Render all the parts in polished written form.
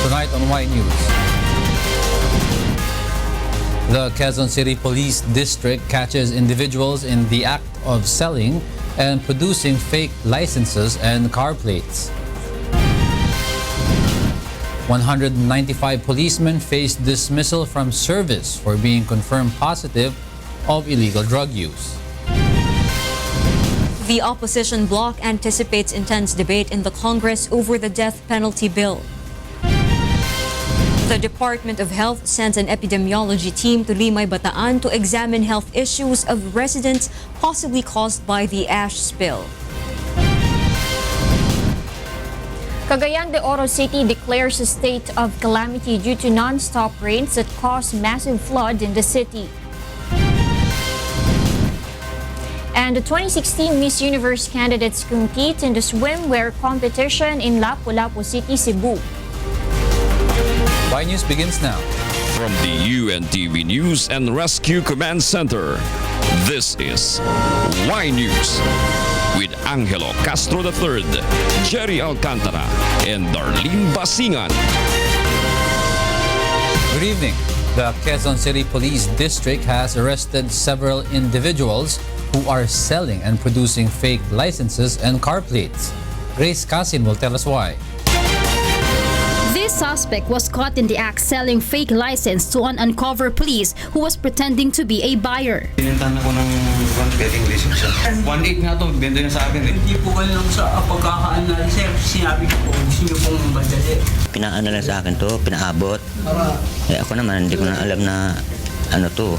Tonight on Y News. The Quezon City Police District catches individuals in the act of selling and producing fake licenses and car plates. 195 policemen faced dismissal from service for being confirmed positive of illegal drug use. The opposition bloc anticipates intense debate in the Congress over the death penalty bill. The Department of Health sends an epidemiology team to Limay, Bataan to examine health issues of residents possibly caused by the ash spill. Cagayan de Oro City declares a state of calamity due to non-stop rains that caused massive flood in the city. And the 2016 Miss Universe candidates compete in the swimwear competition in Lapu-Lapu City, Cebu. Y News begins now. From the UNTV News and Rescue Command Center, this is Y News with Angelo Castro III, Gerry Alcantara, and Darlene Basingan. Good evening. The Quezon City Police District has arrested several individuals who are selling and producing fake licenses and car plates. Grace Casin will tell us why. This suspect was caught in the act selling fake license to an uncover police who was pretending to be a buyer. Pinuntahan ako ng getting license. 1.8 nga to, benta niya sa akin eh. Hindi po kayo lang sa pagkaka-analysis, sinabi ko po, gusto niyo pong madali. Pinaano lang sa akin to, pinaabot. Eh ako naman, hindi ko na alam na ano to.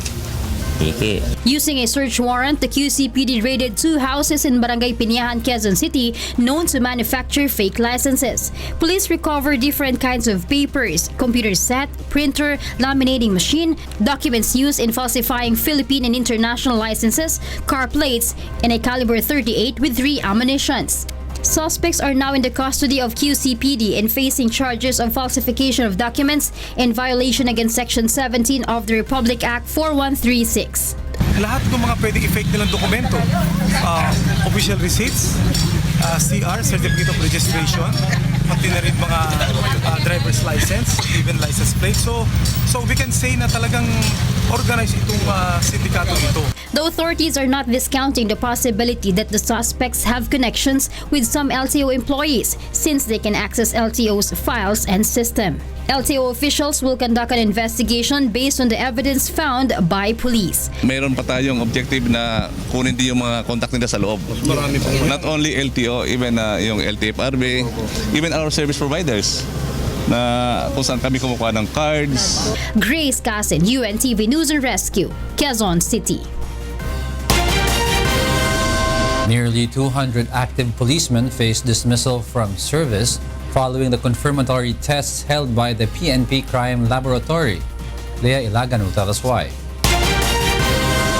Using a search warrant, the QCPD raided 2 houses in Barangay Piniahan, Quezon City, known to manufacture fake licenses. Police recovered different kinds of papers, computer set, printer, laminating machine, documents used in falsifying Philippine and international licenses, car plates, and a caliber 38 with 3 ammunitions. Suspects are now in the custody of QCPD and facing charges of falsification of documents and violation against Section 17 of the Republic Act 4136. Lahat ng mga pwedeng i-fake nilang dokumento, official receipts, CR, Certificate of Registration, pati na rin mga driver's license, even license plate. So we can say na talagang organized itong sindikato ito. The authorities are not discounting the possibility that the suspects have connections with some LTO employees since they can access LTO's files and system. LTO officials will conduct an investigation based on the evidence found by police. Mayroon pa tayong objective na kunin din yung mga contact nila sa loob. Not only LTO, even yung LTFRB, even our service providers na kung saan kami kumukuha ng cards. Grace Casin, UNTV News and Rescue, Quezon City. Nearly 200 active policemen face dismissal from service following the confirmatory tests held by the PNP Crime Laboratory. Leah Ilagan will tell us why.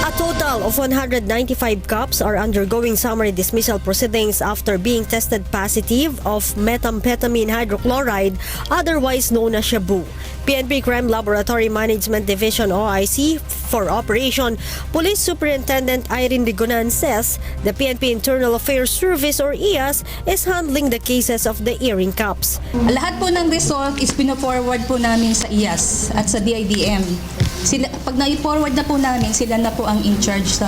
A total of 195 cops are undergoing summary dismissal proceedings after being tested positive of methamphetamine hydrochloride, otherwise known as shabu. PNP Crime Laboratory Management Division OIC for Operation Police Superintendent Irene Ligonan says the PNP Internal Affairs Service or IAS is handling the cases of the earring cups. Lahat po ng result is pino-forward po namin sa IAS at sa DIDM. Pag na-forward na po namin, sila na po ang in-charge sa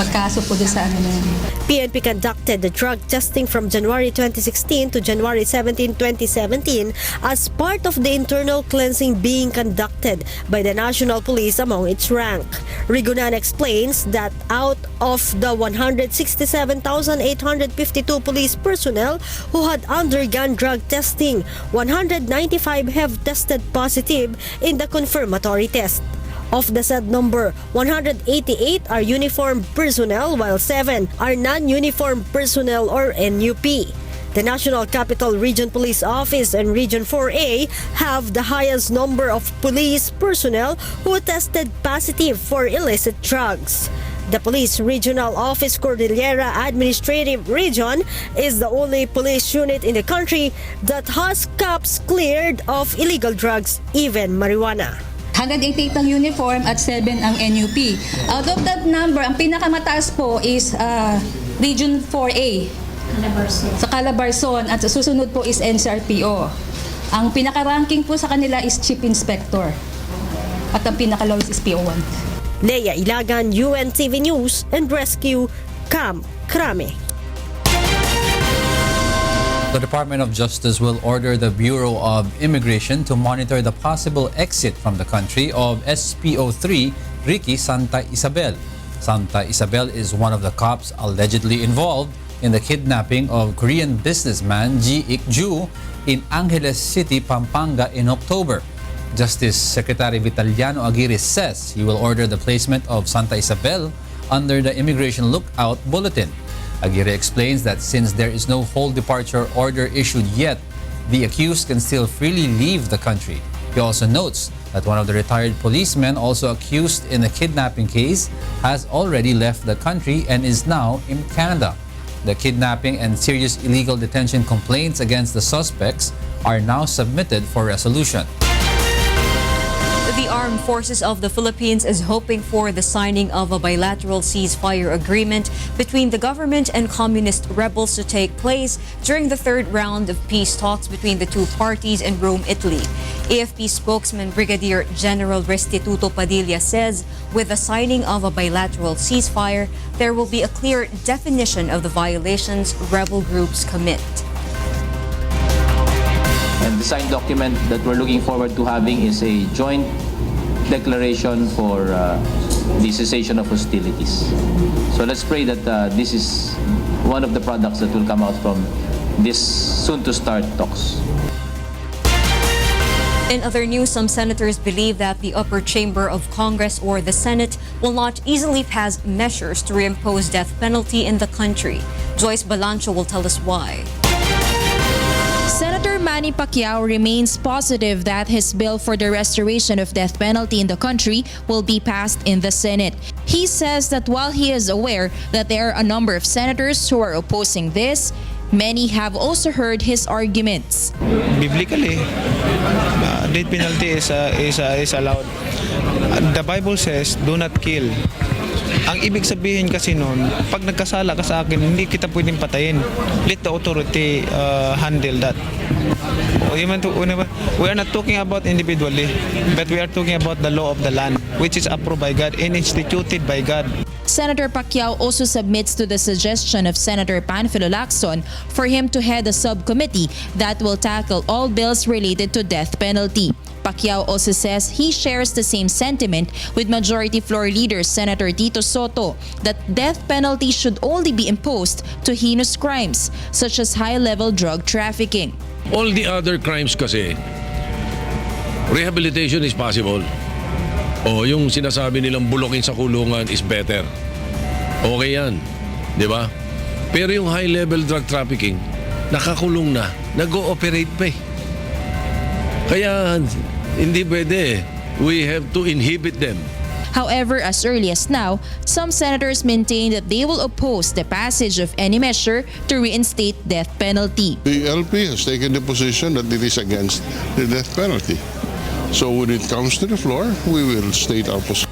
pagkaso po doon sa ano na yun. PNP conducted the drug testing from January 2016 to January 17, 2017 as part of the internal cleansing being conducted by the National Police among its rank. Rigunan explains that out of the 167,852 police personnel who had undergone drug testing, 195 have tested positive in the confirmatory test. Of the said number, 188 are uniformed personnel while 7 are non-uniformed personnel or NUP. The National Capital Region Police Office and Region 4A have the highest number of police personnel who tested positive for illicit drugs. The Police Regional Office Cordillera Administrative Region is the only police unit in the country that has cops cleared of illegal drugs, even marijuana. 188 ang uniform at 7 ang NUP. Out of that number, ang pinakamataas po is Region 4A sa Calabarzon at susunod po is NCRPO. Ang pinaka-ranking po sa kanila is Chief Inspector. At ang pinaka-lowest is PO1. Leia Ilagan, UNTV News and Rescue, Cam Krame. The Department of Justice will order the Bureau of Immigration to monitor the possible exit from the country of SPO3 Ricky Santa Isabel. Santa Isabel is one of the cops allegedly involved in the kidnapping of Korean businessman Ji Ik-ju in Angeles City, Pampanga in October. Justice Secretary Vitaliano Aguirre says he will order the placement of Santa Isabel under the Immigration Lookout Bulletin. Aguirre explains that since there is no whole departure order issued yet, the accused can still freely leave the country. He also notes that one of the retired policemen also accused in the kidnapping case has already left the country and is now in Canada. The kidnapping and serious illegal detention complaints against the suspects are now submitted for resolution. The Armed Forces of the Philippines is hoping for the signing of a bilateral ceasefire agreement between the government and communist rebels to take place during the third round of peace talks between the two parties in Rome, Italy. AFP spokesman Brigadier General Restituto Padilla says with the signing of a bilateral ceasefire, there will be a clear definition of the violations rebel groups commit. And the signed document that we're looking forward to having is a joint declaration for the cessation of hostilities. So let's pray that this is one of the products that will come out from this soon-to-start talks. In other news, some senators believe that the upper chamber of Congress or the Senate will not easily pass measures to reimpose death penalty in the country. Joyce Balancho will tell us why. Senator Manny Pacquiao remains positive that his bill for the restoration of death penalty in the country will be passed in the Senate. He says that while he is aware that there are a number of senators who are opposing this, many have also heard his arguments. Biblically, death penalty is allowed. The Bible says, do not kill. Ang ibig sabihin kasi nun, pag nagkasala ka sa akin, hindi kita pwedeng patayin. Let the authority handle that. We are not talking about individually, but we are talking about the law of the land, which is approved by God and instituted by God. Senator Pacquiao also submits to the suggestion of Senator Panfilo Lacson for him to head a subcommittee that will tackle all bills related to death penalty. Pacquiao also says he shares the same sentiment with Majority Floor Leader Senator Tito Soto that death penalty should only be imposed to heinous crimes such as high-level drug trafficking. All the other crimes kasi, rehabilitation is possible. O yung sinasabi nilang bulokin sa kulungan is better. Okay yan, di ba? Pero yung high-level drug trafficking, nakakulong na, nag-ooperate pa eh. Kaya hindi pwede. We have to inhibit them. However, as early as now, some senators maintain that they will oppose the passage of any measure to reinstate death penalty. The LP has taken the position that it is against the death penalty. So when it comes to the floor, we will state our position.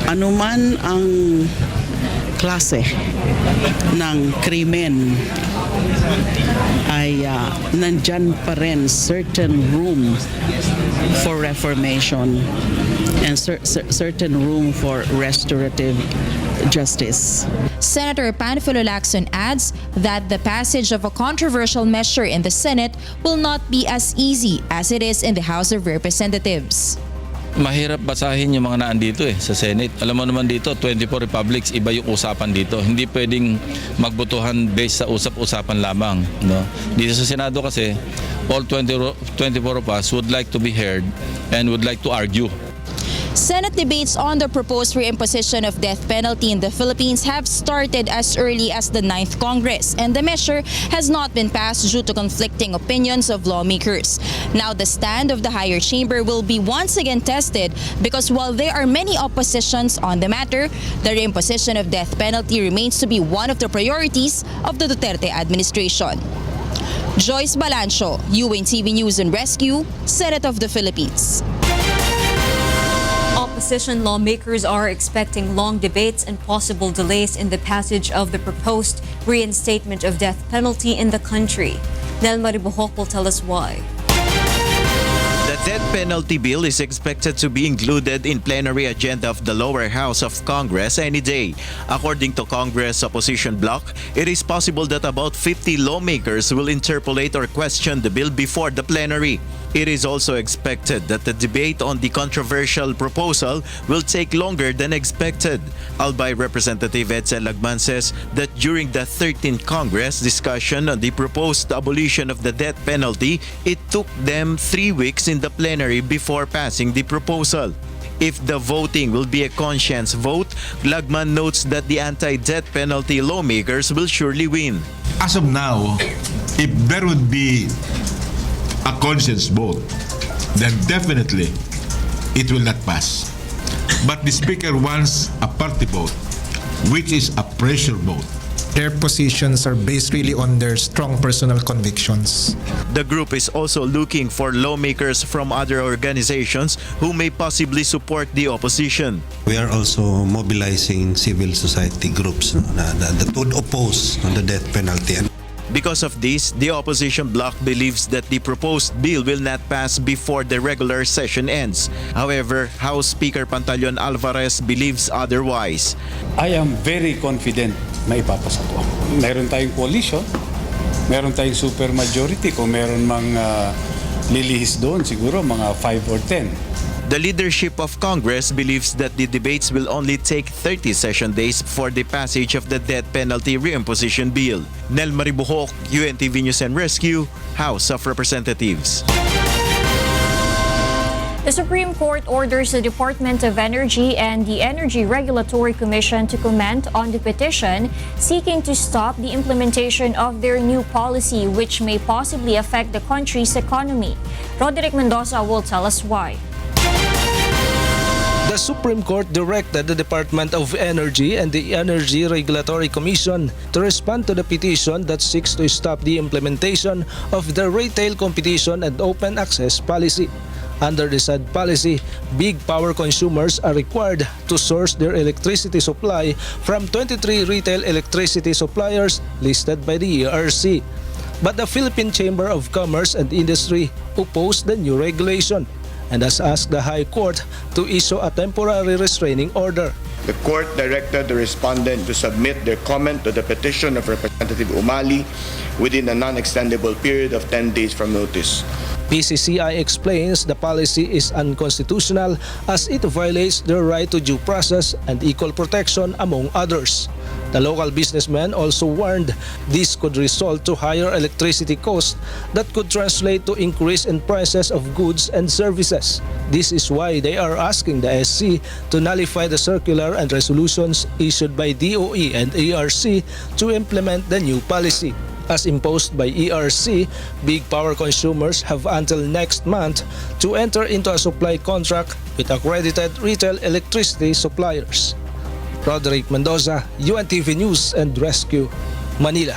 Ano man ang klase ng krimen ay nandyan pa rin certain room for reformation and certain room for restorative justice. Senator Panfilo Lacson adds that the passage of a controversial measure in the Senate will not be as easy as it is in the House of Representatives. Mahirap basahin yung mga naandito sa Senate. Alam mo naman dito, 24 republics, iba yung usapan dito. Hindi pwedeng magbotohan based sa usap-usapan lamang. No? Dito sa Senado kasi, all 24 of us would like to be heard and would like to argue. Senate debates on the proposed reimposition of death penalty in the Philippines have started as early as the 9th Congress, and the measure has not been passed due to conflicting opinions of lawmakers. Now, the stand of the higher chamber will be once again tested because while there are many oppositions on the matter, the reimposition of death penalty remains to be one of the priorities of the Duterte administration. Joyce Balancho, UNTV News and Rescue, Senate of the Philippines. Opposition lawmakers are expecting long debates and possible delays in the passage of the proposed reinstatement of death penalty in the country. Nel Maribuhok will tell us why. penalty bill is expected to be included in plenary agenda of the lower house of Congress any day. According to Congress opposition bloc, it is possible that about 50 lawmakers will interpolate or question the bill before the plenary. It is also expected that the debate on the controversial proposal will take longer than expected. Albay Representative Edsel Lagman says that during the 13th Congress discussion on the proposed abolition of the death penalty, it took them 3 weeks in the plenary before passing the proposal. If the voting will be a conscience vote, Lagman notes that the anti-death penalty lawmakers will surely win. As of now, if there would be a conscience vote, then definitely it will not pass. But the Speaker wants a party vote, which is a pressure vote. Their positions are based really on their strong personal convictions. The group is also looking for lawmakers from other organizations who may possibly support the opposition. We are also mobilizing civil society groups that would oppose the death penalty. Because of this, the opposition bloc believes that the proposed bill will not pass before the regular session ends. However, House Speaker Pantaleon Alvarez believes otherwise. I am very confident na ipapasa ko. Meron tayong coalition, meron tayong supermajority. Kung meron mga lilihis doon, siguro mga 5 or 10. The leadership of Congress believes that the debates will only take 30 session days for the passage of the death penalty reimposition bill. Nel Maribuhok, UNTV News and Rescue, House of Representatives. The Supreme Court orders the Department of Energy and the Energy Regulatory Commission to comment on the petition seeking to stop the implementation of their new policy, which may possibly affect the country's economy. Roderick Mendoza will tell us why. The Supreme Court directed the Department of Energy and the Energy Regulatory Commission to respond to the petition that seeks to stop the implementation of the retail competition and open access policy. Under the said policy, big power consumers are required to source their electricity supply from 23 retail electricity suppliers listed by the ERC. But the Philippine Chamber of Commerce and Industry opposed the new regulation and has asked the High Court to issue a temporary restraining order. The court directed the respondent to submit their comment to the petition of Representative Umali within a non-extendable period of 10 days from notice. PCCI explains the policy is unconstitutional as it violates their right to due process and equal protection, among others. The local businessmen also warned this could result to higher electricity costs that could translate to increase in prices of goods and services. This is why they are asking the SC to nullify the circular and resolutions issued by DOE and ERC to implement the new policy. As imposed by ERC, big power consumers have until next month to enter into a supply contract with accredited retail electricity suppliers. Roderick Mendoza, UNTV News and Rescue, Manila.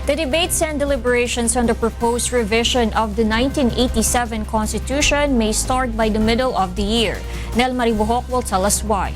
The debates and deliberations on the proposed revision of the 1987 Constitution may start by the middle of the year. Nel Maribuhok will tell us why.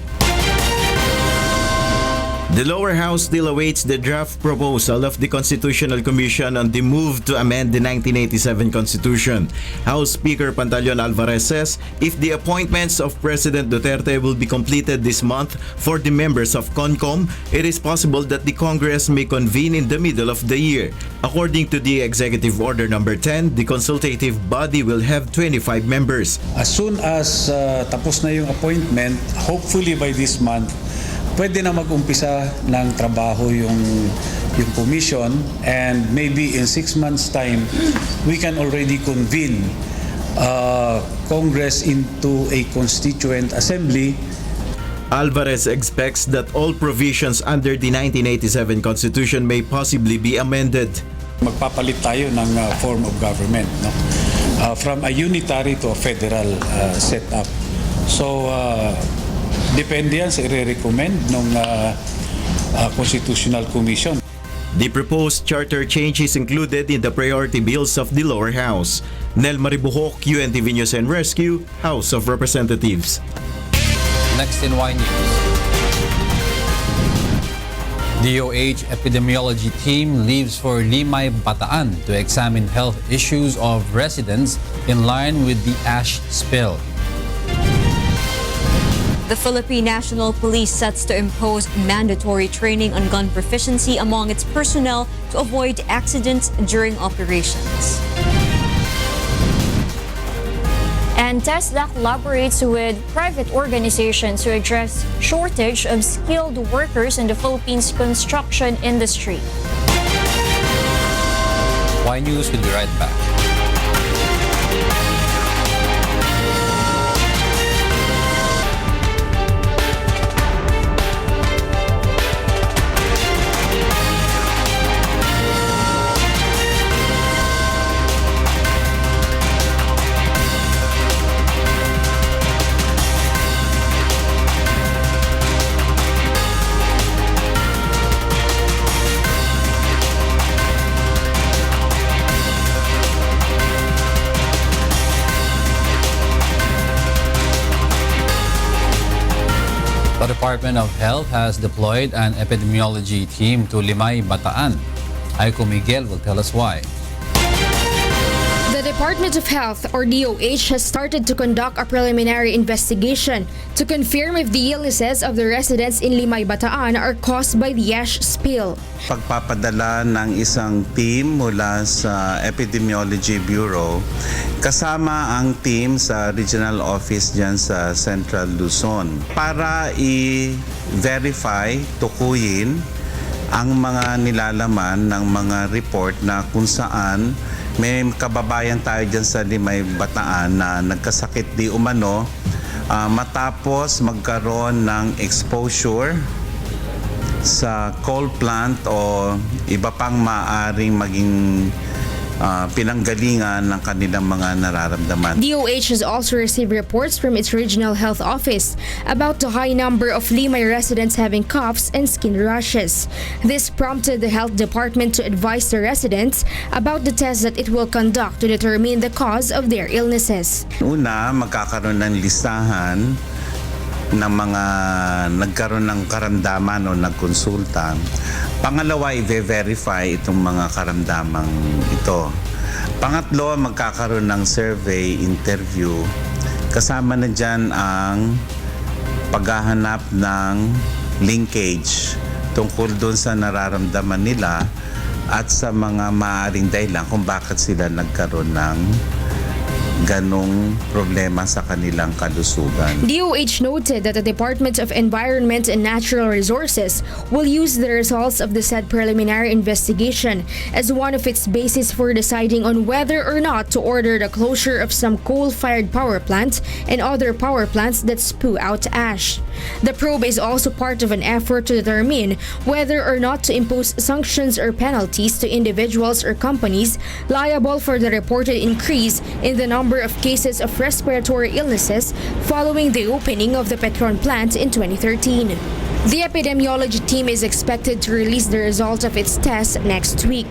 The lower house still awaits the draft proposal of the Constitutional Commission on the move to amend the 1987 Constitution. House Speaker Pantaleon Alvarez says if the appointments of President Duterte will be completed this month for the members of CONCOM, it is possible that the Congress may convene in the middle of the year. According to the Executive Order Number 10, the consultative body will have 25 members. As soon as tapos na yung appointment, hopefully by this month, pwede na mag-umpisa ng trabaho yung commission, and maybe in 6 months' time, we can already convene Congress into a constituent assembly. Alvarez expects that all provisions under the 1987 Constitution may possibly be amended. Magpapalit tayo ng form of government, no? From a unitary to a federal setup. So, depende yan sa i-recommend ng Constitutional Commission. The proposed charter change is included in the priority bills of the lower house. Nel Maribuhok, UNTV News and Rescue, House of Representatives. Next in Y News. DOH epidemiology team leaves for Limay, Bataan to examine health issues of residents in line with the ash spill. The Philippine National Police sets to impose mandatory training on gun proficiency among its personnel to avoid accidents during operations. And TESDA collaborates with private organizations to address shortage of skilled workers in the Philippines construction industry. Y News will be right back. The Department of Health has deployed an epidemiology team to Limay, Bataan. Aiko Miguel will tell us why. The Department of Health, or DOH, has started to conduct a preliminary investigation to confirm if the illnesses of the residents in Limay, Bataan are caused by the ash spill. Pagpapadala ng isang team mula sa Epidemiology Bureau kasama ang team sa regional office dyan sa Central Luzon para i-verify, tukuyin ang mga nilalaman ng mga report na kung saan may kababayan tayo dyan sa Limay, Bataan na nagkasakit di umano matapos magkaroon ng exposure sa coal plant o iba pang maaring maging pinanggalingan ng kanilang mga nararamdaman. DOH has also received reports from its regional health office about the high number of Limay residents having coughs and skin rashes. This prompted the health department to advise the residents about the tests that it will conduct to determine the cause of their illnesses. Una, magkakaroon ng listahan ng mga nagkaroon ng karamdaman o nagkonsulta. Pangalawa, i-verify itong mga karamdamang ito. Pangatlo, magkakaroon ng survey, interview. Kasama na dyan ang paghahanap ng linkage tungkol doon sa nararamdaman nila at sa mga maaaring dahilan kung bakit sila nagkaroon ng ganong problema sa kanilang kalusugan. DOH noted that the Department of Environment and Natural Resources will use the results of the said preliminary investigation as one of its bases for deciding on whether or not to order the closure of some coal-fired power plants and other power plants that spew out ash. The probe is also part of an effort to determine whether or not to impose sanctions or penalties to individuals or companies liable for the reported increase in the number of cases of respiratory illnesses following the opening of the Petron plant in 2013. The epidemiology team is expected to release the result of its tests next week.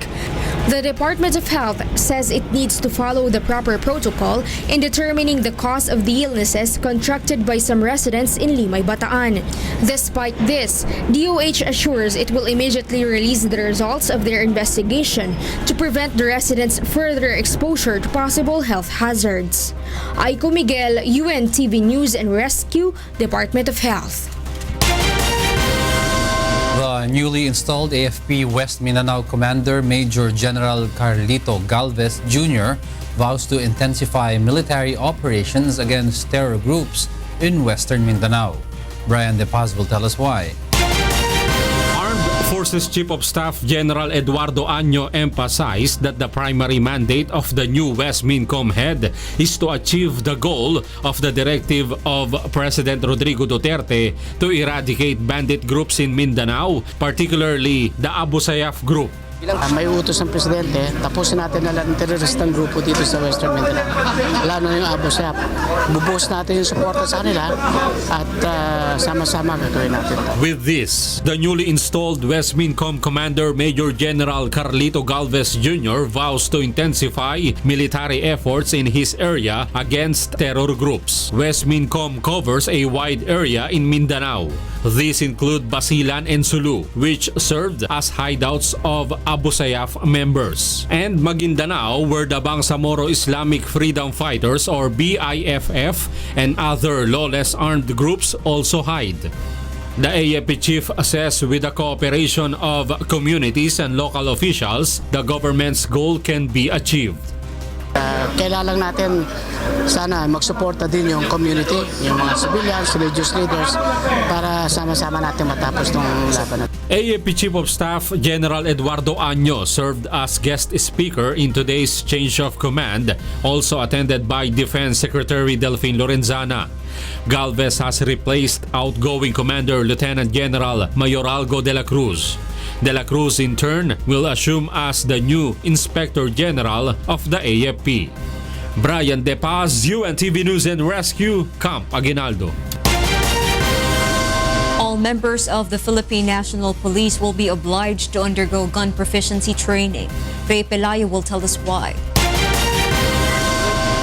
The Department of Health says it needs to follow the proper protocol in determining the cause of the illnesses contracted by some residents in Limay, Bataan. Despite this, DOH assures it will immediately release the results of their investigation to prevent the residents' further exposure to possible health hazards. Aiko Miguel, UNTV News and Rescue, Department of Health. The newly installed AFP West Mindanao Commander Major General Carlito Galvez Jr. vows to intensify military operations against terror groups in Western Mindanao. Brian De Paz will tell us why. Forces Chief of Staff General Eduardo Año emphasized that the primary mandate of the new West Mincom head is to achieve the goal of the directive of President Rodrigo Duterte to eradicate bandit groups in Mindanao, particularly the Abu Sayyaf group. May utos ng Presidente, tapusin natin na lang teroristang grupo dito sa Western Mindanao. Lalo na yung Abu Sayyaf. Bubuhos natin yung suporta sa kanila at sama-sama gagawin natin. With this, the newly installed West Mincom Commander Major General Carlito Galvez Jr. vows to intensify military efforts in his area against terror groups. West Mincom covers a wide area in Mindanao. These include Basilan and Sulu, which served as hideouts of Abu Sayyaf members, and Maguindanao, where the Bangsamoro Islamic Freedom Fighters or BIFF and other lawless armed groups also hide. The AFP chief says with the cooperation of communities and local officials, the government's goal can be achieved. Kailangan lang natin sana magsuporta din yung community, yung mga civilians, religious leaders para sama-sama natin matapos ng laban. AFP Chief of Staff General Eduardo Año served as guest speaker in today's change of command, also attended by Defense Secretary Delphine Lorenzana. Galvez has replaced outgoing Commander Lieutenant General Mayoralgo de la Cruz. De la Cruz in turn will assume as the new Inspector General of the AFP. Brian De Paz, UNTV News and Rescue, Camp Aguinaldo. All members of the Philippine National Police will be obliged to undergo gun proficiency training. Ray Pelayo will tell us why.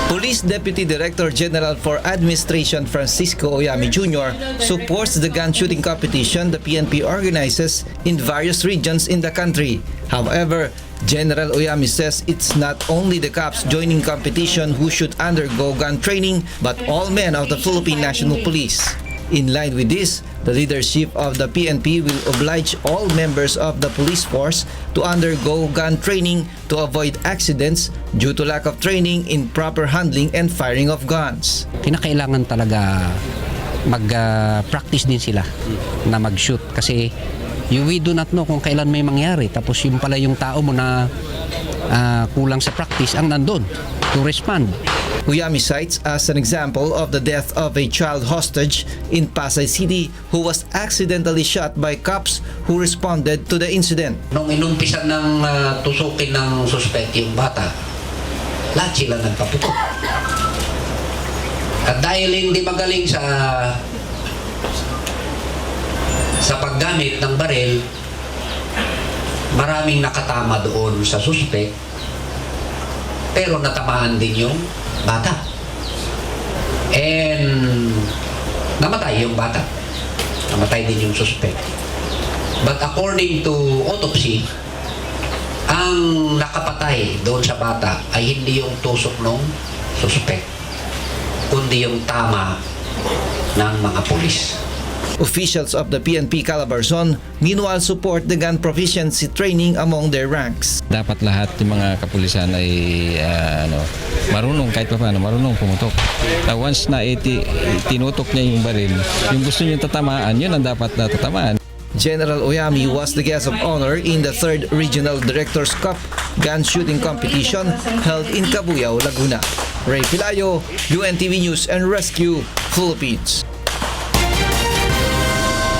Police Deputy Director General for Administration Francisco Oyami Jr. supports the gun shooting competition the PNP organizes in various regions in the country. However, General Oyami says it's not only the cops joining competition who should undergo gun training, but all men of the Philippine National Police. In line with this, the leadership of the PNP will oblige all members of the police force to undergo gun training to avoid accidents due to lack of training in proper handling and firing of guns. Kinakailangan talaga mag-practice din sila na mag-shoot kasi we do not know kung kailan may mangyari. Tapos yung pala yung tao mo na kulang sa practice ang nandun to respond. Oyami cites as an example of the death of a child hostage in Pasay City who was accidentally shot by cops who responded to the incident. Nung inumpisan ng tusukin ng suspect yung bata, lahat sila nagpaputok. At dahil hindi magaling sa paggamit ng baril, maraming nakatama doon sa suspect, pero natamaan din yung bata. And namatay yung bata. Namatay din yung suspect. But according to autopsy, ang nakapatay doon sa bata ay hindi yung tusok ng suspect, kundi yung tama ng mga pulis. Officials of the PNP Calabarzon meanwhile support the gun proficiency training among their ranks. Dapat lahat ng mga kapulisan ay marunong kahit pa paano, marunong pumutok. Once na tinutok niya yung baril, yung gusto niya tatamaan, yun ang dapat na tatamaan. General Oyami was the guest of honor in the 3rd Regional Directors Cup gun shooting competition held in Cabuyao, Laguna. Ray Pilayo, UNTV News and Rescue, Philippines.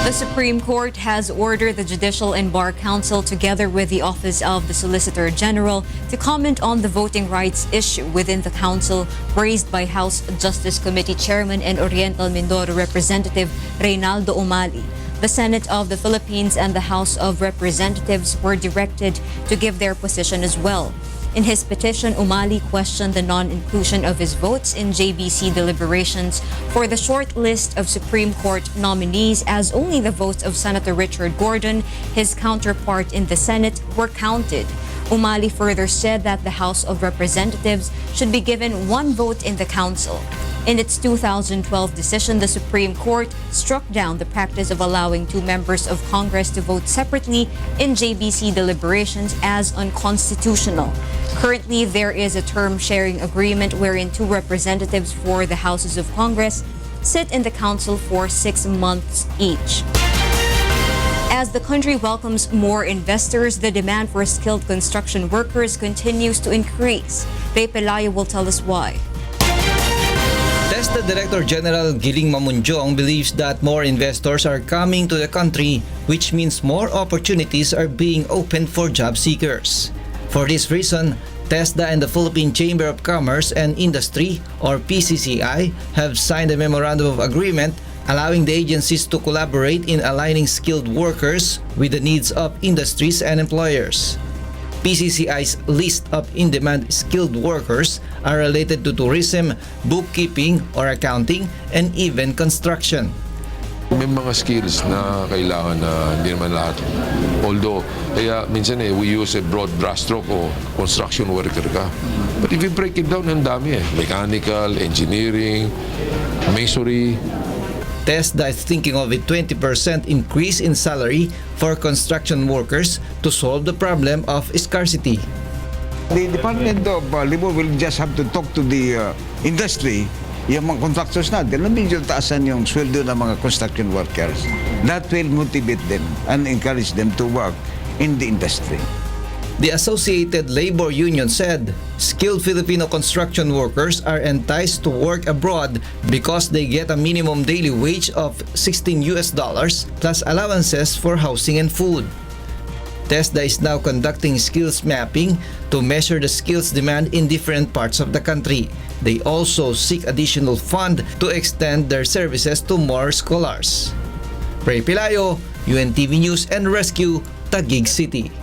The Supreme Court has ordered the Judicial and Bar Council together with the Office of the Solicitor General to comment on the voting rights issue within the council raised by House Justice Committee Chairman and Oriental Mindoro Representative Reynaldo Umali. The Senate of the Philippines and the House of Representatives were directed to give their position as well. In his petition, Umali questioned the non-inclusion of his votes in JBC deliberations for the short list of Supreme Court nominees, as only the votes of Senator Richard Gordon, his counterpart in the Senate, were counted. Umali further said that the House of Representatives should be given one vote in the council. In its 2012 decision, the Supreme Court struck down the practice of allowing two members of Congress to vote separately in JBC deliberations as unconstitutional. Currently, there is a term-sharing agreement wherein two representatives for the houses of Congress sit in the council for 6 months each. As the country welcomes more investors, the demand for skilled construction workers continues to increase. Ray Pelayo will tell us why. TESDA Director General Giling Mamunjong believes that more investors are coming to the country, which means more opportunities are being opened for job seekers. For this reason, TESDA and the Philippine Chamber of Commerce and Industry, or PCCI, have signed a memorandum of agreement allowing the agencies to collaborate in aligning skilled workers with the needs of industries and employers. PCCI's list of in-demand skilled workers are related to tourism, bookkeeping or accounting, and even construction. May mga skills na kailangan na hindi naman lahat. Although, kaya minsan we use a broad brushstroke o construction worker ka. But if you break it down, ang dami mechanical, engineering, masonry. TESDA is thinking of a 20% increase in salary for construction workers to solve the problem of scarcity. The Department of Labor will just have to talk to the industry, yung mga contractors natin, na medyo taasan yung sweldo ng mga construction workers. That will motivate them and encourage them to work in the industry. The Associated Labor Union said skilled Filipino construction workers are enticed to work abroad because they get a minimum daily wage of $16 plus allowances for housing and food. TESDA is now conducting skills mapping to measure the skills demand in different parts of the country. They also seek additional fund to extend their services to more scholars. Ray Pilayo, UNTV News and Rescue, Taguig City.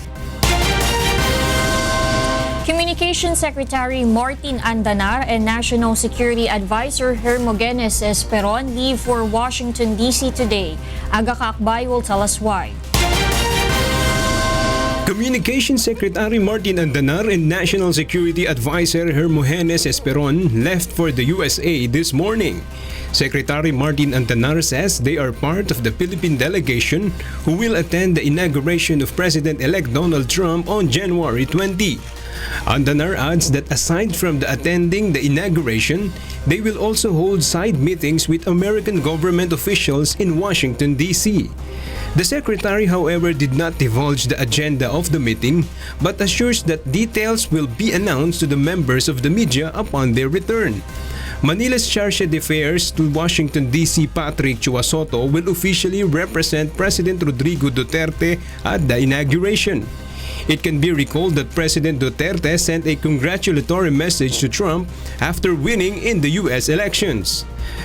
Communications Secretary Martin Andanar and National Security Advisor Hermogenes Esperon leave for Washington, D.C. today. Aga Kaakbay will tell us why. Communications Secretary Martin Andanar and National Security Advisor Hermogenes Esperon left for the USA this morning. Secretary Martin Andanar says they are part of the Philippine delegation who will attend the inauguration of President-elect Donald Trump on January 20. Andanar adds that aside from the attending the inauguration, they will also hold side meetings with American government officials in Washington, D.C. The secretary, however, did not divulge the agenda of the meeting but assures that details will be announced to the members of the media upon their return. Manila's Charge d'Affaires to Washington, D.C. Patrick Chuasoto will officially represent President Rodrigo Duterte at the inauguration. It can be recalled that President Duterte sent a congratulatory message to Trump after winning in the U.S. elections.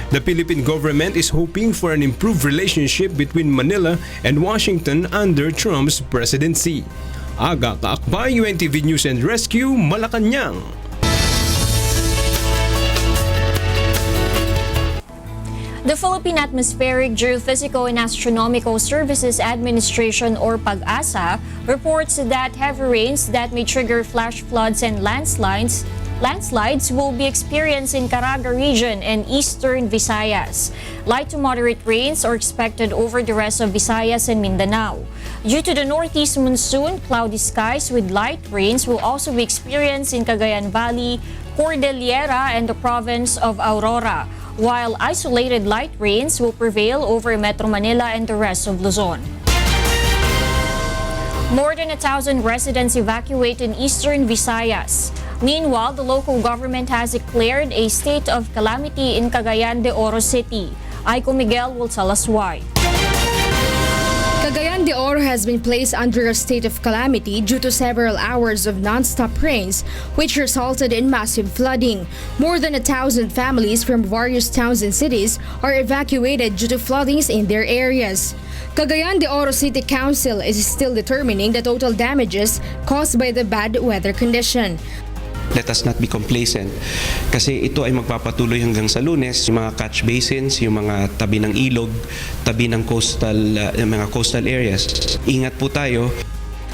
The Philippine government is hoping for an improved relationship between Manila and Washington under Trump's presidency. Aga Kaakbay, UNTV News and Rescue, Malacanang. The Philippine Atmospheric, Geophysical and Astronomical Services Administration or PAG-ASA reports that heavy rains that may trigger flash floods and landslides will be experienced in Caraga region and eastern Visayas. Light to moderate rains are expected over the rest of Visayas and Mindanao. Due to the northeast monsoon, cloudy skies with light rains will also be experienced in Cagayan Valley, Cordillera and the province of Aurora, while isolated light rains will prevail over Metro Manila and the rest of Luzon. More than 1,000 residents evacuate in eastern Visayas. Meanwhile, the local government has declared a state of calamity in Cagayan de Oro City. Aiko Miguel will tell us why. Cagayan de Oro has been placed under a state of calamity due to several hours of non-stop rains, which resulted in massive flooding. More than 1,000 families from various towns and cities are evacuated due to floodings in their areas. Cagayan de Oro City Council is still determining the total damages caused by the bad weather condition. Let us not be complacent kasi ito ay magpapatuloy hanggang sa Lunes. Yung mga catch basins, yung mga tabi ng ilog, tabi ng mga coastal areas. Ingat po tayo.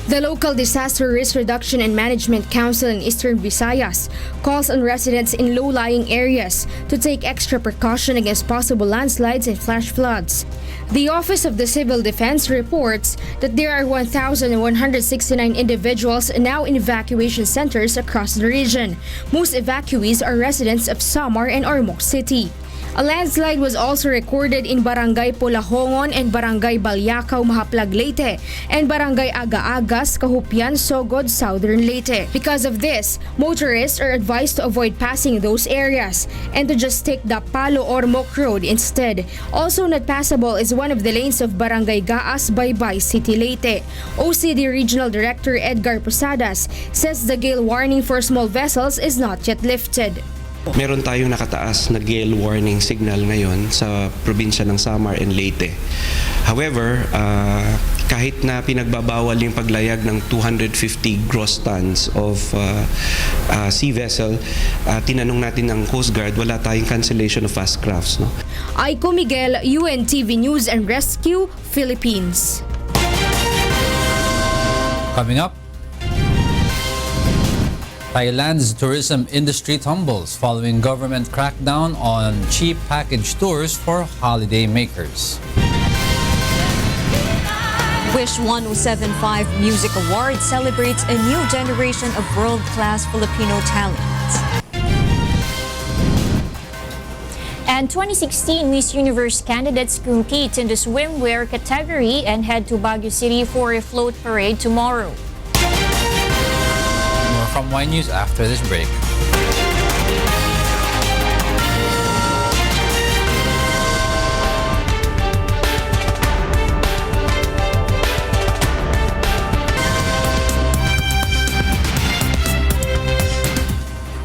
The local Disaster Risk Reduction and Management Council in Eastern Visayas calls on residents in low-lying areas to take extra precaution against possible landslides and flash floods. The Office of the Civil Defense reports that there are 1,169 individuals now in evacuation centers across the region. Most evacuees are residents of Samar and Ormoc City. A landslide was also recorded in Barangay Polahongon and Barangay Balyakaw, Mahaplag, Leyte, and Barangay Aga-Agas, Kahupian, Sogod, Southern Leyte. Because of this, motorists are advised to avoid passing those areas and to just take the Palo or Mok Road instead. Also not passable is one of the lanes of Barangay Gaas, Baybay City, Leyte. OCD Regional Director Edgar Posadas says the gale warning for small vessels is not yet lifted. Meron tayong nakataas na gale warning signal ngayon sa probinsya ng Samar and Leyte. However, kahit na pinagbabawal yung paglayag ng 250 gross tons of sea vessel, tinanong natin ng Coast Guard, wala tayong cancellation of fast crafts. No? Aiko Miguel, UNTV News and Rescue, Philippines. Coming up, Thailand's tourism industry tumbles following government crackdown on cheap package tours for holiday makers. Wish 1075 Music Award celebrates a new generation of world-class Filipino talents. And 2016 Miss Universe candidates compete in the swimwear category and head to Baguio City for a float parade tomorrow. More from Y News after this break.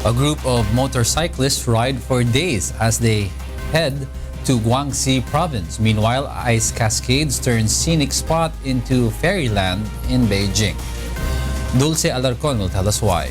A group of motorcyclists ride for days as they head to Guangxi province. Meanwhile, ice cascades turn scenic spot into fairyland in Beijing. Dulce Alarcon will tell us why.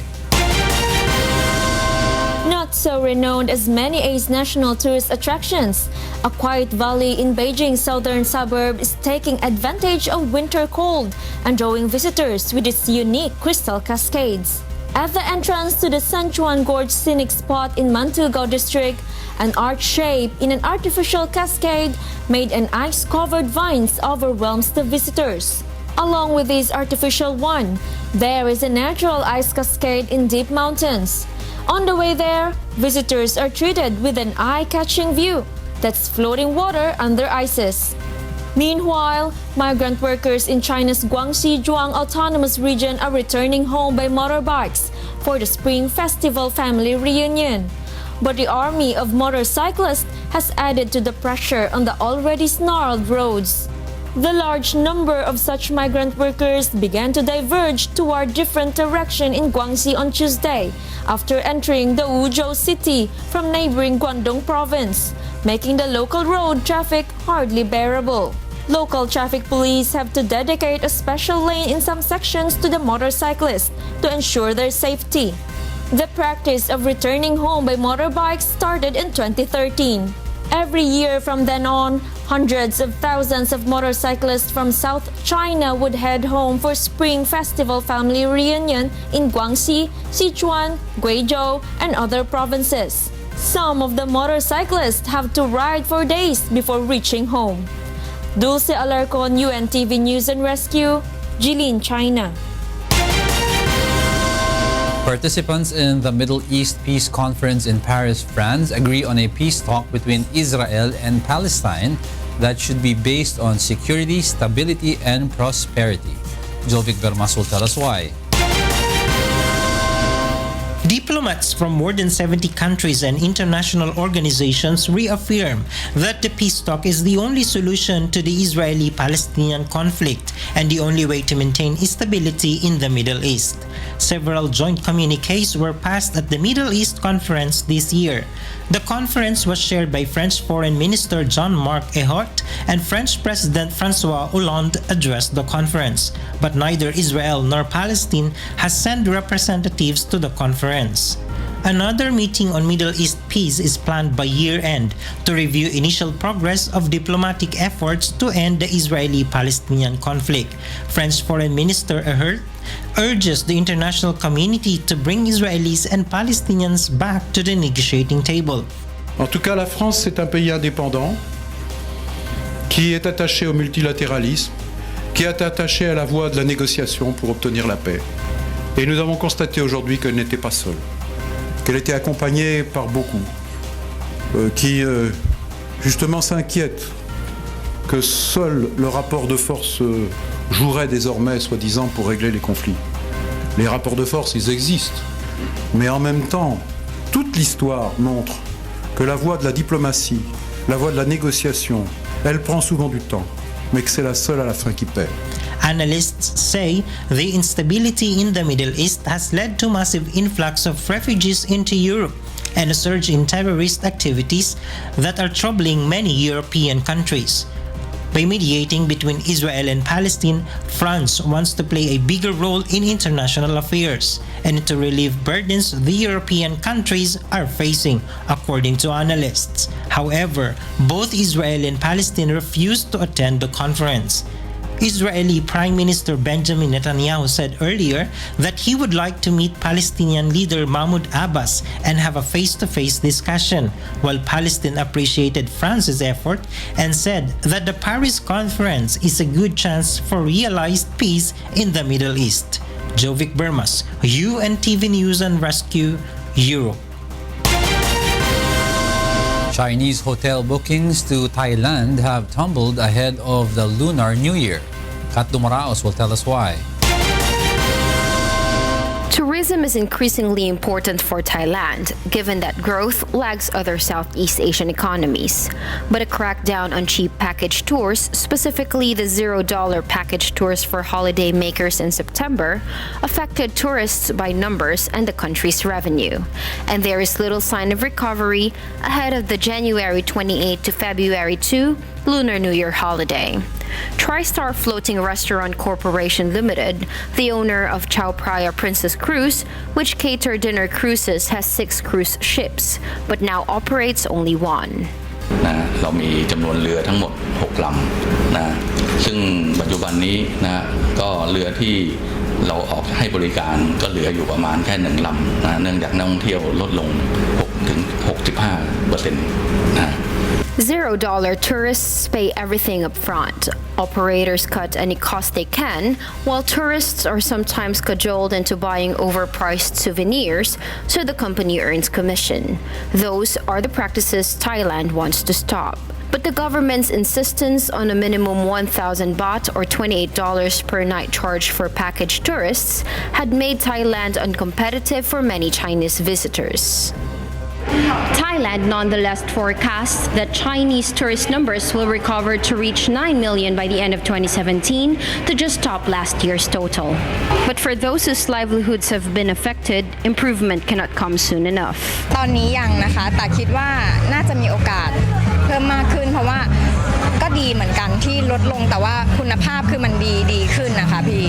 Not so renowned as many A's national tourist attractions, a quiet valley in Beijing's southern suburb is taking advantage of winter cold and drawing visitors with its unique crystal cascades. At the entrance to the Sanchuan Gorge scenic spot in Mantugao district, an arch shape in an artificial cascade made an ice-covered vines overwhelms the visitors. Along with this artificial one, there is a natural ice cascade in deep mountains. On the way there, visitors are treated with an eye-catching view that's floating water under ices. Meanwhile, migrant workers in China's Guangxi Zhuang Autonomous Region are returning home by motorbikes for the Spring Festival family reunion. But the army of motorcyclists has added to the pressure on the already snarled roads. The large number of such migrant workers began to diverge toward different directions in Guangxi on Tuesday after entering the Wuzhou city from neighboring Guangdong province, making the local road traffic hardly bearable. Local traffic police have to dedicate a special lane in some sections to the motorcyclists to ensure their safety. The practice of returning home by motorbikes started in 2013. Every year from then on, hundreds of thousands of motorcyclists from South China would head home for Spring Festival family reunion in Guangxi, Sichuan, Guizhou, and other provinces. Some of the motorcyclists have to ride for days before reaching home. Dulce Alarcon, UNTV News and Rescue, Jilin, China. Participants in the Middle East Peace Conference in Paris, France, agree on a peace talk between Israel and Palestine that should be based on security, stability, and prosperity. Jovic Vermas will tell us why. Diplomats from more than 70 countries and international organizations reaffirm that the peace talk is the only solution to the Israeli-Palestinian conflict and the only way to maintain stability in the Middle East. Several joint communiques were passed at the Middle East Conference this year. The conference was chaired by French Foreign Minister Jean-Marc Ayrault, and French President François Hollande addressed the conference, but neither Israel nor Palestine has sent representatives to the conference. Another meeting on Middle East peace is planned by year-end to review initial progress of diplomatic efforts to end the Israeli-Palestinian conflict. French Foreign Minister Ayrault urges the international community to bring Israelis and Palestinians back to the negotiating table. En tout cas, la France, c'est un pays indépendant qui est attaché au multilatéralisme, qui est attaché à la voie de la négociation pour obtenir la paix. Et nous avons constaté aujourd'hui qu'elle n'était pas seule, qu'elle était accompagnée par beaucoup, qui justement s'inquiètent que seul le rapport de force jouerait désormais, soi-disant, pour régler les conflits. Les rapports de force, ils existent, mais en même temps, toute l'histoire montre que la voie de la diplomatie, la voie de la négociation, elle prend souvent du temps, mais que c'est la seule à la fin qui paie. Analysts say the instability in the Middle East has led to massive influx of refugees into Europe and a surge in terrorist activities that are troubling many European countries. By mediating between Israel and Palestine, France wants to play a bigger role in international affairs and to relieve burdens the European countries are facing, according to analysts. However, both Israel and Palestine refused to attend the conference. Israeli Prime Minister Benjamin Netanyahu said earlier that he would like to meet Palestinian leader Mahmoud Abbas and have a face-to-face discussion, while Palestine appreciated France's effort and said that the Paris conference is a good chance for realized peace in the Middle East. Jovic Bermas, UNTV News and Rescue, Europe. Chinese hotel bookings to Thailand have tumbled ahead of the Lunar New Year. Kat Dumaraos will tell us why. Tourism is increasingly important for Thailand, given that growth lags other Southeast Asian economies. But a crackdown on cheap package tours, specifically the $0 package tours for holiday makers in September, affected tourists by numbers and the country's revenue. And there is little sign of recovery ahead of the January 28 to February 2 Lunar New Year holiday. TriStar Floating Restaurant Corporation Limited, the owner of Chao Phraya Princess Cruise, which cater dinner cruises, has 6 cruise ships, but now operates only 1. เรามีจำนวนเรือทั้งหมด6ลำนะซึ่งปัจจุบันนี้นะก็เรือที่เราออกให้บริการก็เหลืออยู่ประมาณแค่1ลำนะเนื่องจากนักท่องเที่ยวลดลง6-65% นะ $0 tourists pay everything up front. Operators cut any cost they can, while tourists are sometimes cajoled into buying overpriced souvenirs, so the company earns commission. Those are the practices Thailand wants to stop. But the government's insistence on a minimum 1,000 baht or $28 per night charge for package tourists had made Thailand uncompetitive for many Chinese visitors. Thailand nonetheless forecasts that Chinese tourist numbers will recover to reach 9 million by the end of 2017 to just top last year's total. But for those whose livelihoods have been affected, improvement cannot come soon enough. ตอนนี้ยังนะคะแต่คิดว่าน่าจะมีโอกาสเพิ่มมากขึ้นเพราะว่าก็ดีเหมือนกันที่ลดลงแต่ว่าคุณภาพคือมันดีขึ้นนะคะพี่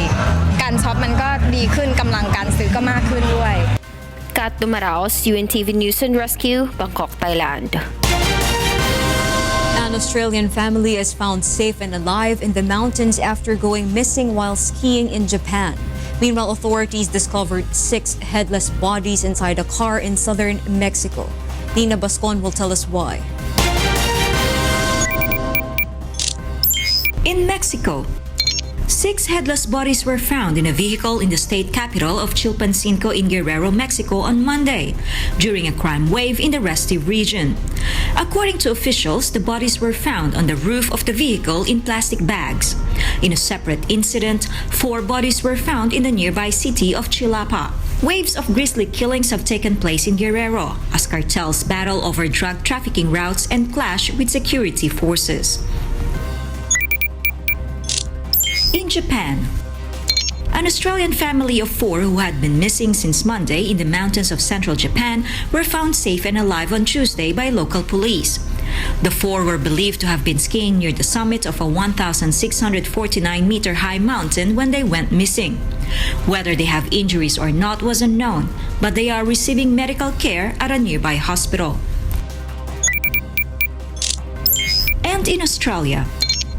การช็อปมันก็ดีขึ้นกำลังการซื้อก็มากขึ้นด้วย Kat Dumaraos, UNTV News and Rescue, Bangkok, Thailand. An Australian family is found safe and alive in the mountains after going missing while skiing in Japan. Meanwhile, authorities discovered 6 headless bodies inside a car in southern Mexico. Nina Bascon will tell us why. In Mexico, 6 headless bodies were found in a vehicle in the state capital of Chilpancingo in Guerrero, Mexico on Monday, during a crime wave in the restive region. According to officials, the bodies were found on the roof of the vehicle in plastic bags. In a separate incident, 4 bodies were found in the nearby city of Chilapa. Waves of grisly killings have taken place in Guerrero as cartels battle over drug trafficking routes and clash with security forces. In Japan, an Australian family of 4 who had been missing since Monday in the mountains of central Japan were found safe and alive on Tuesday by local police. The 4 were believed to have been skiing near the summit of a 1,649-meter high mountain when they went missing. Whether they have injuries or not was unknown, but they are receiving medical care at a nearby hospital. And in Australia,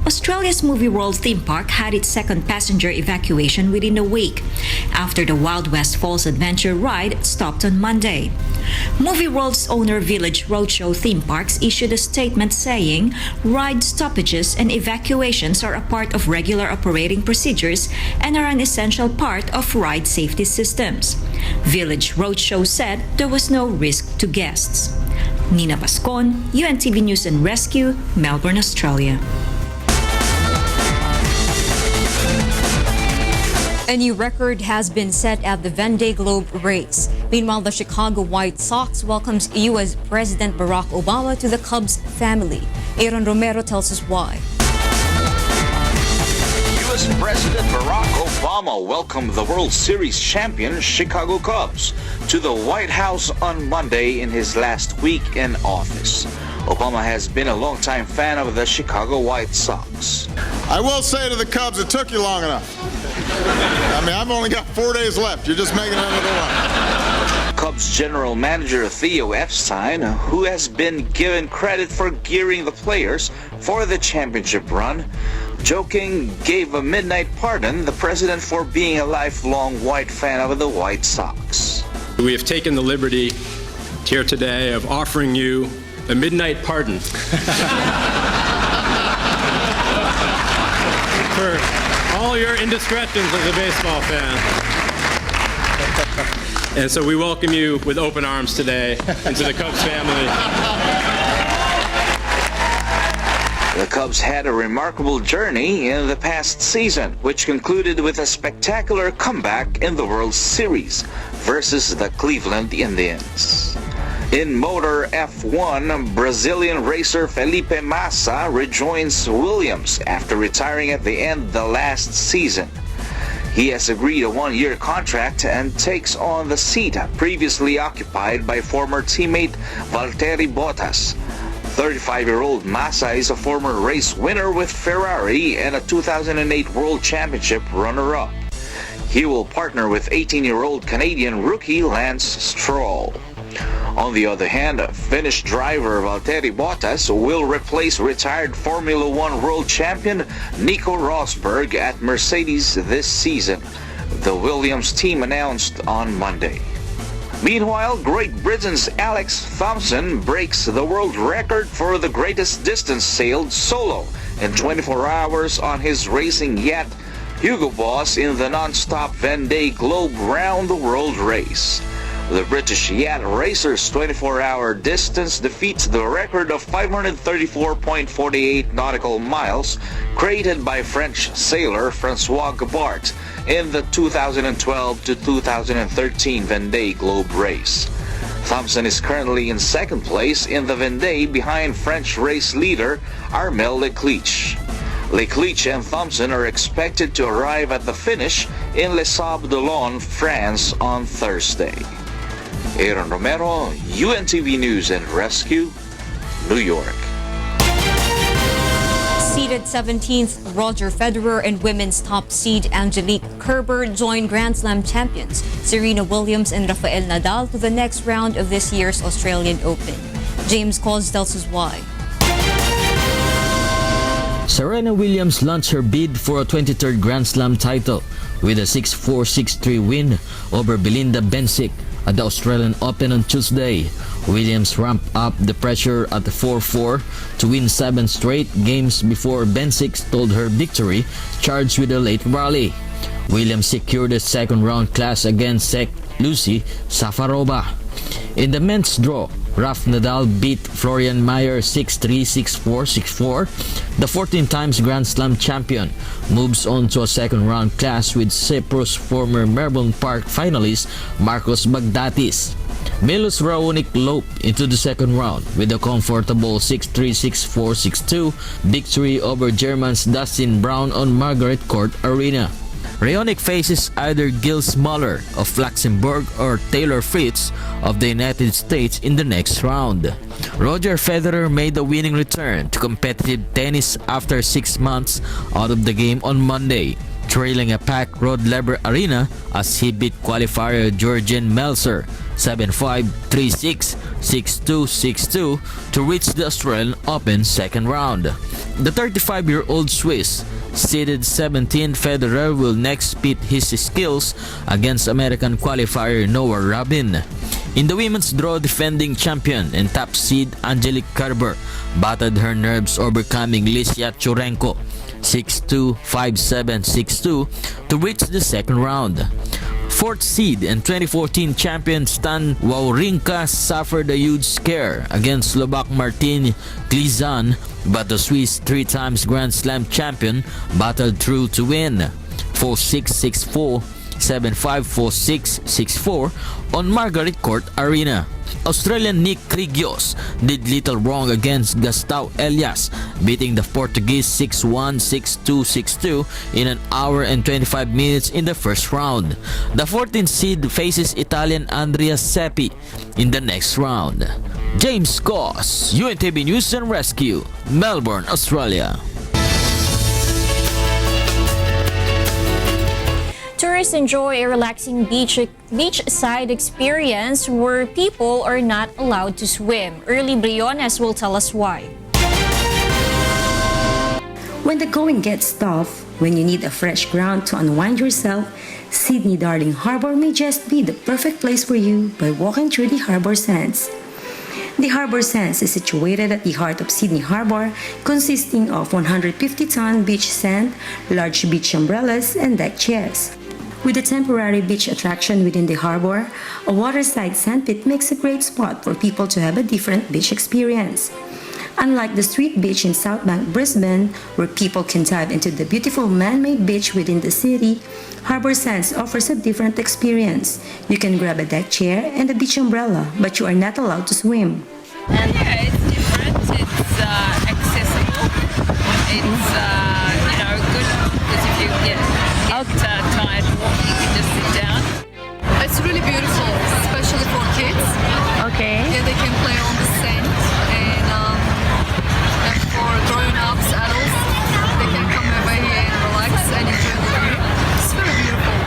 Australia's Movie World theme park had its second passenger evacuation within a week after the Wild West Falls Adventure ride stopped on Monday. Movie World's owner Village Roadshow Theme Parks issued a statement saying ride stoppages and evacuations are a part of regular operating procedures and are an essential part of ride safety systems. Village Roadshow said there was no risk to guests. Nina Pascon, UNTV News and Rescue, Melbourne, Australia. A new record has been set at the Vendée Globe race. Meanwhile, the Chicago White Sox welcomes U.S. President Barack Obama to the Cubs family. Aaron Romero tells us why. U.S. President Barack Obama welcomed the World Series champion Chicago Cubs to the White House on Monday in his last week in office. Obama has been a longtime fan of the Chicago White Sox. I will say to the Cubs, it took you long enough. I mean, I've only got 4 days left. You're just making another run. Cubs general manager Theo Epstein, who has been given credit for gearing the players for the championship run, joking, gave a midnight pardon the president for being a lifelong White fan of the White Sox. We have taken the liberty here today of offering you a midnight pardon for all your indiscretions as a baseball fan. And so we welcome you with open arms today into the Cubs family. The Cubs had a remarkable journey in the past season, which concluded with a spectacular comeback in the World Series versus the Cleveland Indians. In Motor F1, Brazilian racer Felipe Massa rejoins Williams after retiring at the end of the last season. He has agreed a one-year contract and takes on the seat previously occupied by former teammate Valtteri Bottas. 35-year-old Massa is a former race winner with Ferrari and a 2008 World Championship runner-up. He will partner with 18-year-old Canadian rookie Lance Stroll. On the other hand, Finnish driver Valtteri Bottas will replace retired Formula One world champion Nico Rosberg at Mercedes this season, the Williams team announced on Monday. Meanwhile, Great Britain's Alex Thompson breaks the world record for the greatest distance sailed solo in 24 hours on his racing yacht Hugo Boss in the non-stop Vendée Globe round the world race. The British yacht racer's 24-hour distance defeats the record of 534.48 nautical miles created by French sailor Francois Gabart in the 2012 to 2013 Vendée Globe race. Thompson is currently in second place in the Vendée behind French race leader Armel Leclerc. Leclerc and Thompson are expected to arrive at the finish in Les Sables d'Olonne, France on Thursday. Aaron Romero, UNTV News and Rescue, New York. Seeded 17th, Roger Federer and women's top seed Angelique Kerber join Grand Slam champions Serena Williams and Rafael Nadal to the next round of this year's Australian Open. James Cos tells us why. Serena Williams launched her bid for a 23rd Grand Slam title with a 6-4, 6-3 win over Belinda Bencic at the Australian Open on Tuesday. Williams ramped up the pressure at 4-4 to win 7 straight games before Bencic stole her victory, charged with a late rally. Williams secured a second-round clash against Czech Lucy Safarova. In the men's draw, Rafa Nadal beat Florian Mayer 6-3, 6-4, 6-4. The 14 times Grand Slam champion moves on to a second-round clash with Cyprus former Melbourne Park finalist Marcos Baghdatis. Milos Raonic loped into the second round with a comfortable 6-3, 6-4, 6-2 victory over German's Dustin Brown on Margaret Court Arena. Raonic faces either Gil Smoller of Luxembourg or Taylor Fritz of the United States in the next round. Roger Federer made a winning return to competitive tennis after 6 months out of the game on Monday, trailing a packed Rod Laver Arena as he beat qualifier Georgian Melzer 7-5, 3-6, 6-2, 6-2 to reach the Australian Open second round. The 35-year-old Swiss seeded 17th Federer will next pit his skills against American qualifier Noah Rabin. In the women's draw, defending champion and top seed Angelique Kerber battered her nerves overcoming Lysya Churenko 6-2, 5-7, 6-2 to reach the second round. Fourth seed and 2014 champion Stan Wawrinka suffered a huge scare against Slovak Martin Klizan, but the Swiss 3 times Grand Slam champion battled through to win 4-6, 6-4, 7-5, 4-6, 6-4 on Margaret Court Arena. Australian Nick Kyrgios did little wrong against Gustavo Elias, beating the Portuguese 6-1, 6-2, 6-2 in an hour and 25 minutes in the first round. The 14th seed faces Italian Andrea Seppi in the next round. James Goss, UNTV News and Rescue, Melbourne, Australia. Tourists enjoy a relaxing beachside experience where people are not allowed to swim. Early Briones will tell us why. When the going gets tough, when you need a fresh ground to unwind yourself, Sydney Darling Harbour may just be the perfect place for you by walking through the Harbour Sands. The Harbour Sands is situated at the heart of Sydney Harbour, consisting of 150-ton beach sand, large beach umbrellas, and deck chairs. With a temporary beach attraction within the harbour, a waterside sandpit makes a great spot for people to have a different beach experience. Unlike the street beach in South Bank, Brisbane, where people can dive into the beautiful man-made beach within the city, Harbour Sands offers a different experience. You can grab a deck chair and a beach umbrella, but you are not allowed to swim. And yeah, it's different. It's accessible. It's good because if you get tired walking, you can just sit down. It's really beautiful, especially for kids. Okay. Yeah, they can play on the sand, and for grown-ups, adults, they can come over here and relax and enjoy the view. It's very beautiful.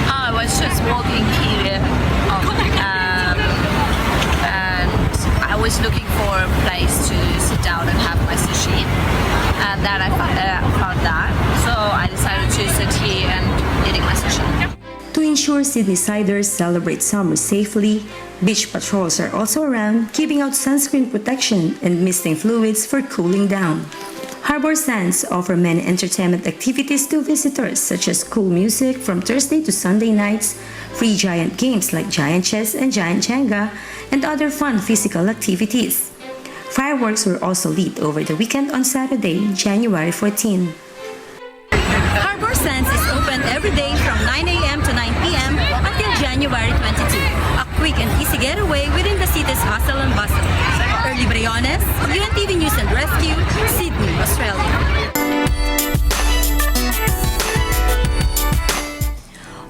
I was just walking here, and I was looking for a place to sit down and have my sushi, and then I found that, so I decided to sit here and eating my sushi. To ensure Sydneysiders celebrate summer safely, beach patrols are also around, giving out sunscreen protection and misting fluids for cooling down. Harbour Sands offer many entertainment activities to visitors, such as cool music from Thursday to Sunday nights, free giant games like giant chess and giant Jenga, and other fun physical activities. Fireworks were also lit over the weekend on Saturday, January 14. Harbour Sands is open every day from 9 a.m. to 9 p.m. until January 22. A quick and easy getaway within the city's hustle and bustle. Early Briones, UNTV News and Rescue, Sydney, Australia.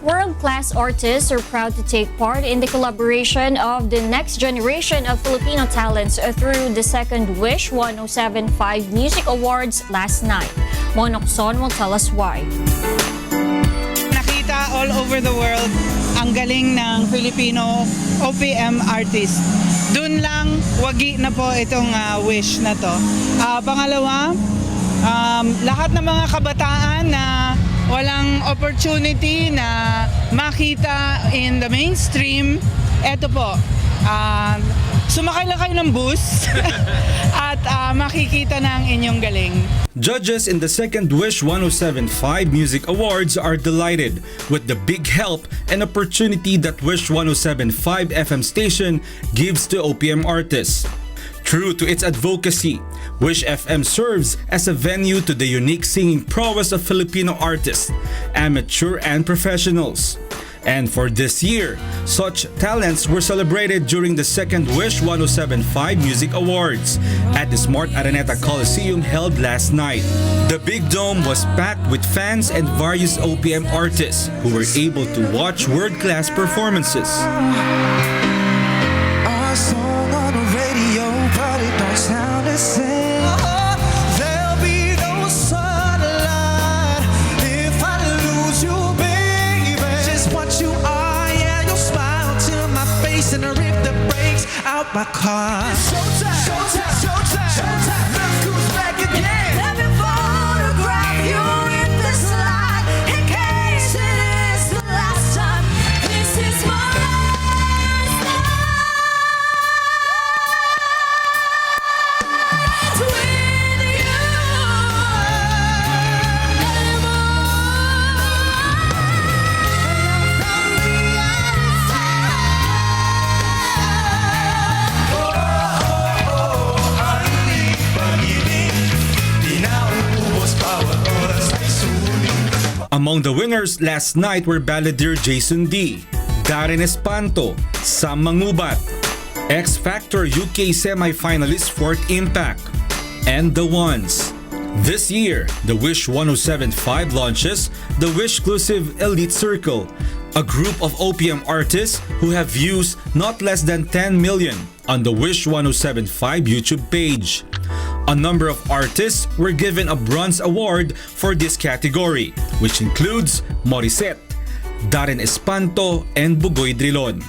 World-class artists are proud to take part in the collaboration of the next generation of Filipino talents through the Second Wish 1075 Music Awards last night. Monokson will tell us why. Nakita all over the world ang galing ng Filipino OPM artist. Dun lang, wagi na po itong wish na to. Pangalawa, lahat ng mga kabataan na walang opportunity na makita in the mainstream, eto po, sumakay lang kayo ng bus at makikita na ang inyong galing. Judges in the Second Wish 1075 Music Awards are delighted with the big help and opportunity that Wish 1075 FM station gives to OPM artists. True to its advocacy, Wish FM serves as a venue to the unique singing prowess of Filipino artists, amateur and professionals. And for this year, such talents were celebrated during the Second Wish 1075 Music Awards at the Smart Araneta Coliseum held last night. The Big Dome was packed with fans and various OPM artists who were able to watch world-class performances. Our song on the radio, but it don't sound the same. There'll be no sunlight if I lose you, baby. Just what you are, yeah, you'll smile to my face and rip the brakes out my car. Showtime, showtime, showtime, showtime. Look who's back again. Let me photograph you in this light in case it is the last time. This is my last night with you. Among the winners last night were balladeer Jason D, Darren Espanto, Sam Mangubat, X Factor UK semi-finalist Fort Impact, and The Ones. This year, the Wish 1075 launches the Wish-clusive Elite Circle, a group of OPM artists who have views not less than 10 million on the Wish 1075 YouTube page. A number of artists were given a bronze award for this category, which includes Morissette, Darren Espanto, and Bugoy Drilon.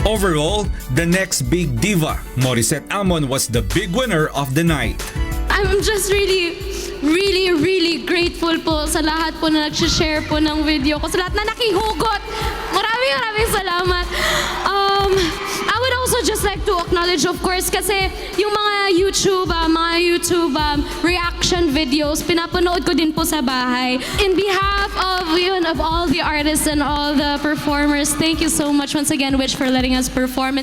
Overall, the next big diva, Morissette Amon, was the big winner of the night. I'm just really grateful po sa lahat po na nag-share po ng video ko, sa lahat na nakihugot. Maraming salamat. I would also just like to acknowledge, of course, kasi yung mga YouTube reaction videos, pinapanood ko din po sa bahay. In behalf of all the artists and all the performers, thank you so much once again, Wish, for letting us perform.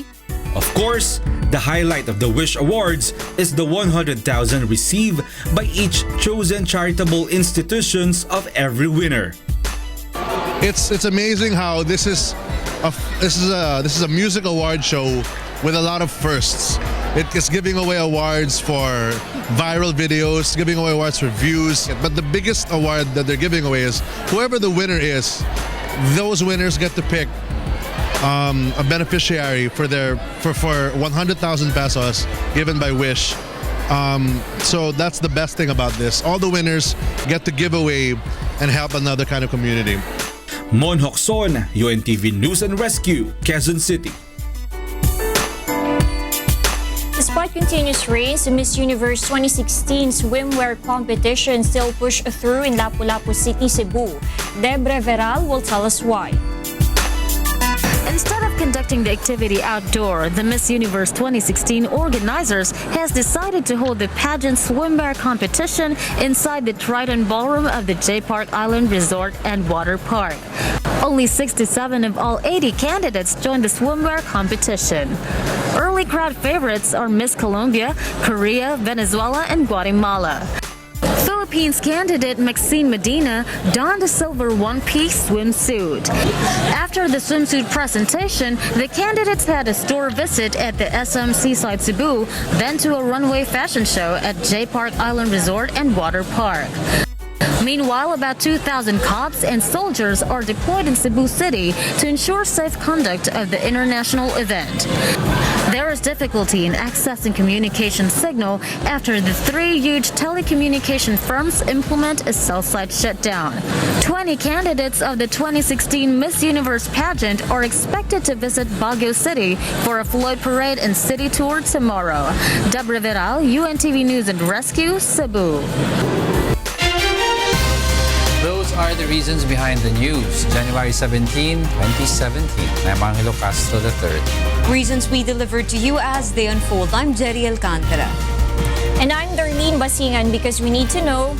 Of course, the highlight of the Wish Awards is the 100,000 received by each chosen charitable institutions of every winner. It's amazing how this is a music award show with a lot of firsts. It's giving away awards for viral videos, giving away awards for views. But the biggest award that they're giving away is whoever the winner is, those winners get to pick a beneficiary for 100,000 pesos given by Wish. So that's the best thing about this. All the winners get to give away and help another kind of community. Mon Hokson, UNTV News and Rescue, Quezon City. Despite continuous rains, the Miss Universe 2016 swimwear competition still pushed through in Lapu-Lapu City, Cebu. Debre Veral will tell us why. Instead of conducting the activity outdoor, the Miss Universe 2016 organizers has decided to hold the pageant swimwear competition inside the Triton Ballroom of the J Park Island Resort and Water Park. Only 67 of all 80 candidates joined the swimwear competition. Early crowd favorites are Miss Colombia, Korea, Venezuela, and Guatemala. Philippines candidate Maxine Medina donned a silver one-piece swimsuit. After the swimsuit presentation, the candidates had a store visit at the SM Seaside Cebu, then to a runway fashion show at J Park Island Resort and Water Park. Meanwhile, about 2,000 cops and soldiers are deployed in Cebu City to ensure safe conduct of the international event. There is difficulty in accessing communication signal after the 3 huge telecommunication firms implement a cell site shutdown. 20 candidates of the 2016 Miss Universe pageant are expected to visit Baguio City for a float parade and city tour tomorrow. Debre Veral, UNTV News and Rescue, Cebu. Those are the reasons behind the news. January 17, 2017. I'm Angelo Castro III. Reasons we delivered to you as they unfold. I'm Gerry Alcantara. And I'm Darlene Basingan, because we need to know.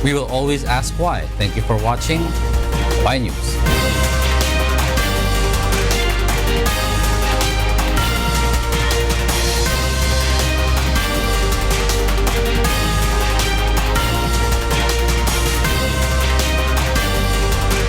We will always ask why. Thank you for watching. Bye News.